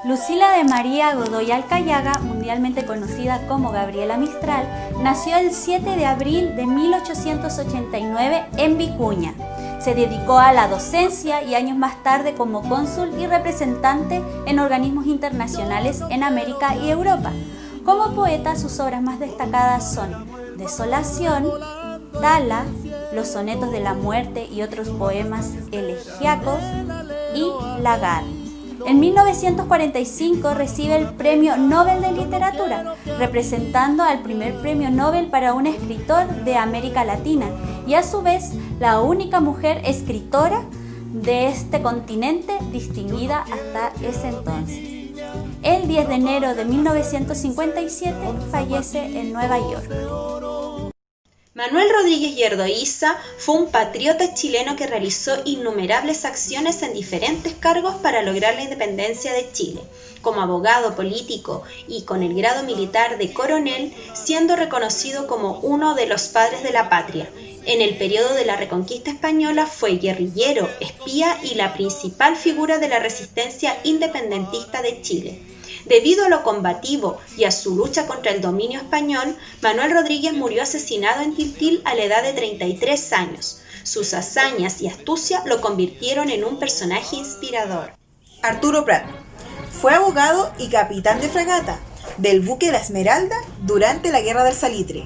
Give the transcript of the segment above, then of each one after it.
Lucila de María Godoy Alcayaga, mundialmente conocida como Gabriela Mistral, nació el 7 de abril de 1889 en Vicuña. Se dedicó a la docencia y años más tarde como cónsul y representante en organismos internacionales en América y Europa. Como poeta, sus obras más destacadas son Desolación, Dala, Los sonetos de la muerte y otros poemas elegíacos y Lagar. En 1945 recibe el Premio Nobel de Literatura, representando al primer premio Nobel para un escritor de América Latina y a su vez la única mujer escritora de este continente distinguida hasta ese entonces. El 10 de enero de 1957 fallece en Nueva York. Manuel Rodríguez Yerdoíza fue un patriota chileno que realizó innumerables acciones en diferentes cargos para lograr la independencia de Chile, como abogado político y con el grado militar de coronel, siendo reconocido como uno de los padres de la patria. En el periodo de la Reconquista Española fue guerrillero, espía y la principal figura de la resistencia independentista de Chile. Debido a lo combativo y a su lucha contra el dominio español, Manuel Rodríguez murió asesinado en Tiltil a la edad de 33 años. Sus hazañas y astucia lo convirtieron en un personaje inspirador. Arturo Prat fue abogado y capitán de fragata del buque La Esmeralda durante la Guerra del Salitre.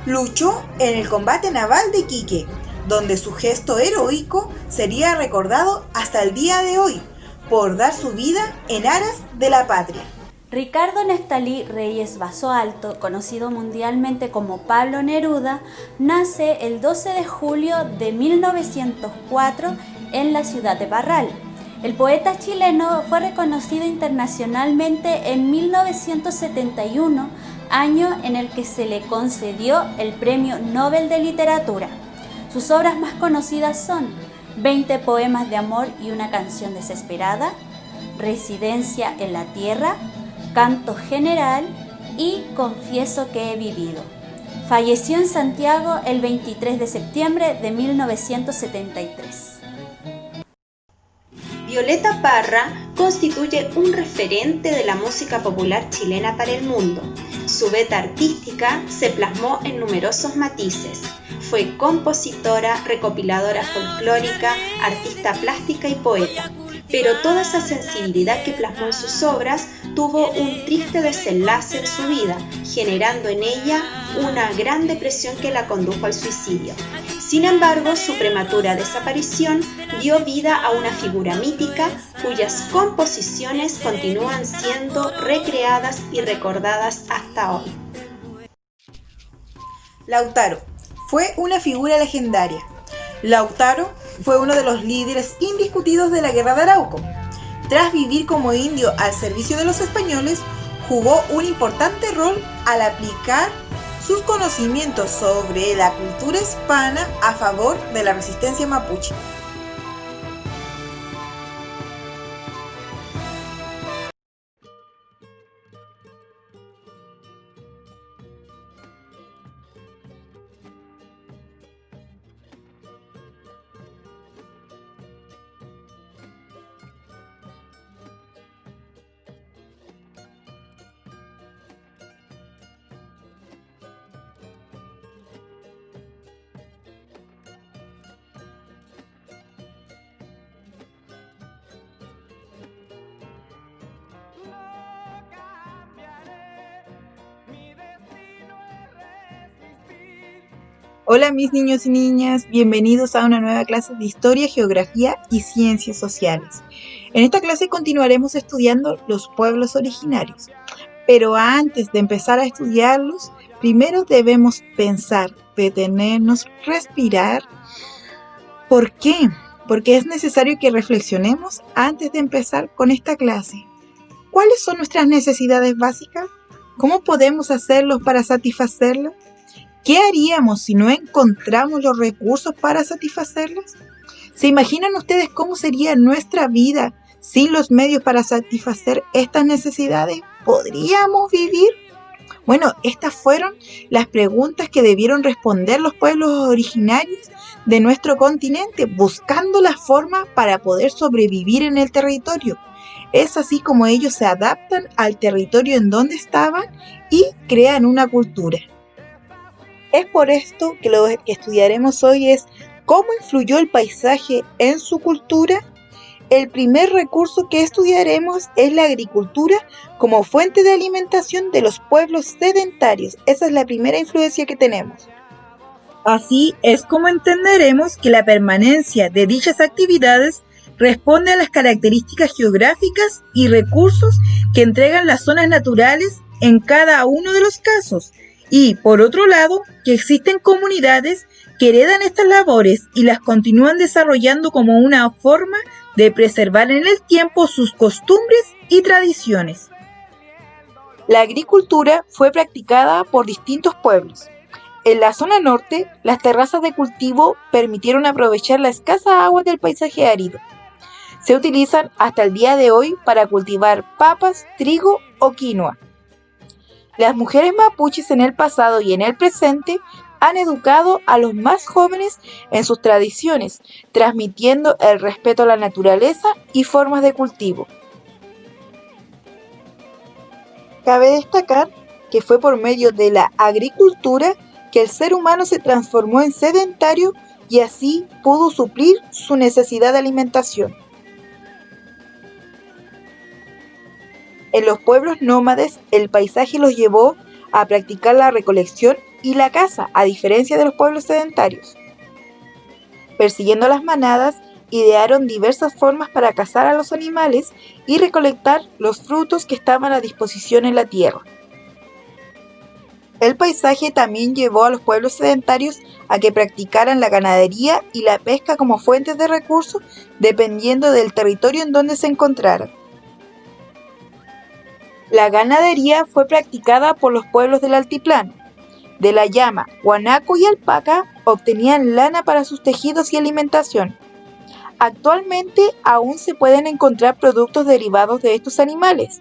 Luchó en el combate naval de Iquique, donde su gesto heroico sería recordado hasta el día de hoy, por dar su vida en aras de la patria. Ricardo Neftalí Reyes Basoalto, conocido mundialmente como Pablo Neruda, nace el 12 de julio de 1904 en la ciudad de Parral. El poeta chileno fue reconocido internacionalmente en 1971, año en el que se le concedió el Premio Nobel de Literatura. Sus obras más conocidas son 20 poemas de amor y una canción desesperada, Residencia en la tierra, Canto general y Confieso que he vivido. Falleció en Santiago el 23 de septiembre de 1973. Violeta Parra constituye un referente de la música popular chilena para el mundo. Su beta artística se plasmó en numerosos matices. Fue compositora, recopiladora folclórica, artista plástica y poeta. Pero toda esa sensibilidad que plasmó en sus obras tuvo un triste desenlace en su vida, generando en ella una gran depresión que la condujo al suicidio. Sin embargo, su prematura desaparición dio vida a una figura mítica cuyas composiciones continúan siendo recreadas y recordadas hasta hoy. Lautaro fue una figura legendaria. Lautaro fue uno de los líderes indiscutidos de la Guerra de Arauco. Tras vivir como indio al servicio de los españoles, jugó un importante rol al aplicar sus conocimientos sobre la cultura hispana a favor de la resistencia mapuche. Hola mis niños y niñas, bienvenidos a una nueva clase de Historia, Geografía y Ciencias Sociales. En esta clase continuaremos estudiando los pueblos originarios, pero antes de empezar a estudiarlos, primero debemos pensar, detenernos, respirar. ¿Por qué? Porque es necesario que reflexionemos antes de empezar con esta clase. ¿Cuáles son nuestras necesidades básicas? ¿Cómo podemos hacerlos para satisfacerlas? ¿Qué haríamos si no encontramos los recursos para satisfacerlas? ¿Se imaginan ustedes cómo sería nuestra vida sin los medios para satisfacer estas necesidades? ¿Podríamos vivir? Bueno, estas fueron las preguntas que debieron responder los pueblos originarios de nuestro continente, buscando la forma para poder sobrevivir en el territorio. Es así como ellos se adaptan al territorio en donde estaban y crean una cultura. Es por esto que lo que estudiaremos hoy es cómo influyó el paisaje en su cultura. El primer recurso que estudiaremos es la agricultura como fuente de alimentación de los pueblos sedentarios. Esa es la primera influencia que tenemos. Así es como entenderemos que la permanencia de dichas actividades responde a las características geográficas y recursos que entregan las zonas naturales en cada uno de los casos. Y, por otro lado, que existen comunidades que heredan estas labores y las continúan desarrollando como una forma de preservar en el tiempo sus costumbres y tradiciones. La agricultura fue practicada por distintos pueblos. En la zona norte, las terrazas de cultivo permitieron aprovechar la escasa agua del paisaje árido. Se utilizan hasta el día de hoy para cultivar papas, trigo o quinoa. Las mujeres mapuches en el pasado y en el presente han educado a los más jóvenes en sus tradiciones, transmitiendo el respeto a la naturaleza y formas de cultivo. Cabe destacar que fue por medio de la agricultura que el ser humano se transformó en sedentario y así pudo suplir su necesidad de alimentación. En los pueblos nómades, el paisaje los llevó a practicar la recolección y la caza, a diferencia de los pueblos sedentarios. Persiguiendo las manadas, idearon diversas formas para cazar a los animales y recolectar los frutos que estaban a disposición en la tierra. El paisaje también llevó a los pueblos sedentarios a que practicaran la ganadería y la pesca como fuentes de recursos, dependiendo del territorio en donde se encontraran. La ganadería fue practicada por los pueblos del altiplano. De la llama, guanaco y alpaca obtenían lana para sus tejidos y alimentación. Actualmente aún se pueden encontrar productos derivados de estos animales.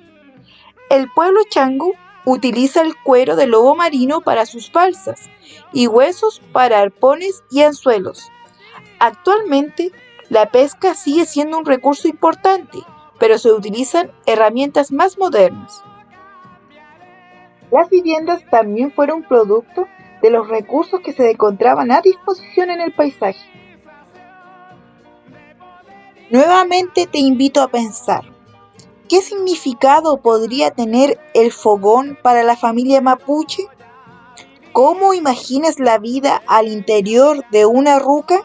El pueblo chango utiliza el cuero del lobo marino para sus balsas y huesos para arpones y anzuelos. Actualmente, la pesca sigue siendo un recurso importante, pero se utilizan herramientas más modernas. Las viviendas también fueron producto de los recursos que se encontraban a disposición en el paisaje. Nuevamente te invito a pensar, ¿qué significado podría tener el fogón para la familia mapuche? ¿Cómo imaginas la vida al interior de una ruca?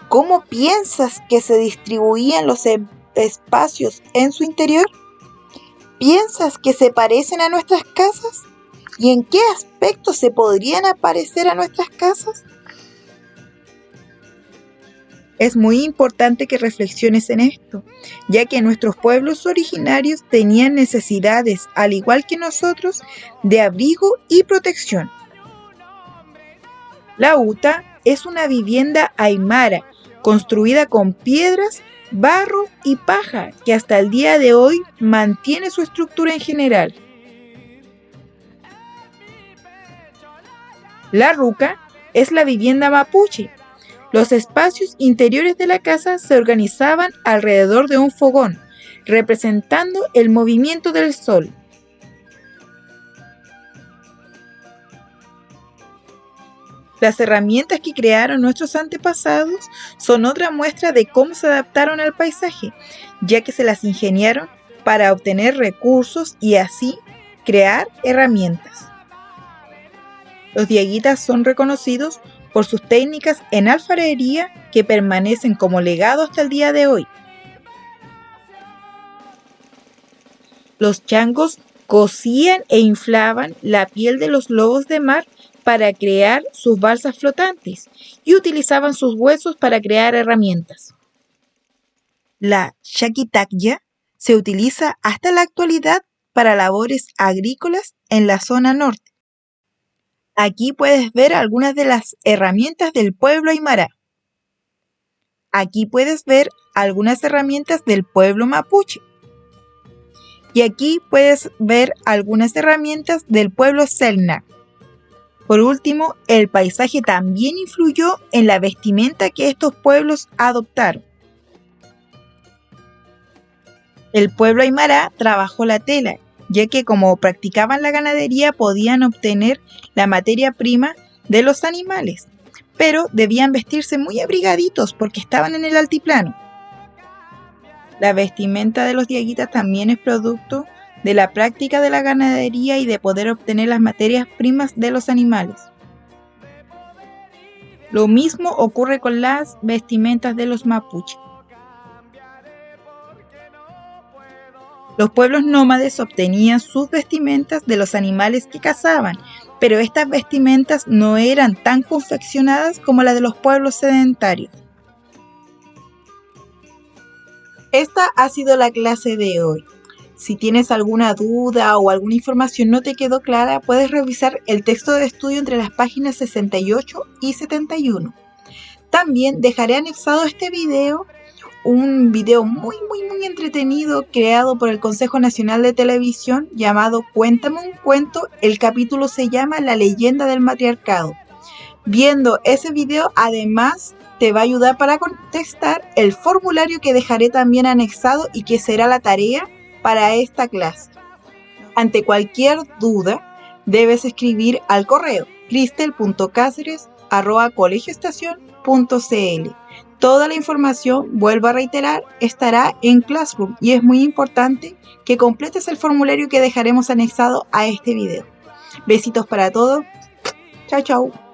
¿Cómo piensas que se distribuían los espacios en su interior? ¿Piensas que se parecen a nuestras casas? ¿Y en qué aspectos se podrían parecer a nuestras casas? Es muy importante que reflexiones en esto, ya que nuestros pueblos originarios tenían necesidades, al igual que nosotros, de abrigo y protección. La huta es una vivienda aymara, construida con piedras, barro y paja, que hasta el día de hoy mantiene su estructura en general. La ruca es la vivienda mapuche. Los espacios interiores de la casa se organizaban alrededor de un fogón, representando el movimiento del sol. Las herramientas que crearon nuestros antepasados son otra muestra de cómo se adaptaron al paisaje, ya que se las ingeniaron para obtener recursos y así crear herramientas. Los diaguitas son reconocidos por sus técnicas en alfarería que permanecen como legado hasta el día de hoy. Los changos cosían e inflaban la piel de los lobos de mar para crear sus balsas flotantes y utilizaban sus huesos para crear herramientas. La chaquitacya se utiliza hasta la actualidad para labores agrícolas en la zona norte. Aquí puedes ver algunas de las herramientas del pueblo aymara. Aquí puedes ver algunas herramientas del pueblo mapuche. Y aquí puedes ver algunas herramientas del pueblo selknam. Por último, el paisaje también influyó en la vestimenta que estos pueblos adoptaron. El pueblo aymara trabajó la tela, ya que como practicaban la ganadería podían obtener la materia prima de los animales, pero debían vestirse muy abrigaditos porque estaban en el altiplano. La vestimenta de los diaguitas también es producto de la práctica de la ganadería y de poder obtener las materias primas de los animales. Lo mismo ocurre con las vestimentas de los mapuches. Los pueblos nómades obtenían sus vestimentas de los animales que cazaban, pero estas vestimentas no eran tan confeccionadas como las de los pueblos sedentarios. Esta ha sido la clase de hoy. Si tienes alguna duda o alguna información no te quedó clara, puedes revisar el texto de estudio entre las páginas 68 y 71. También dejaré anexado este video, un video muy entretenido creado por el Consejo Nacional de Televisión llamado Cuéntame un cuento. El capítulo se llama La leyenda del matriarcado. Viendo ese video, además, te va a ayudar para contestar el formulario que dejaré también anexado y que será la tarea para esta clase. Ante cualquier duda, debes escribir al correo cristel.cáceres@colegioestación.cl. Toda la información, vuelvo a reiterar, estará en Classroom y es muy importante que completes el formulario que dejaremos anexado a este video. Besitos para todos. Chao, chao.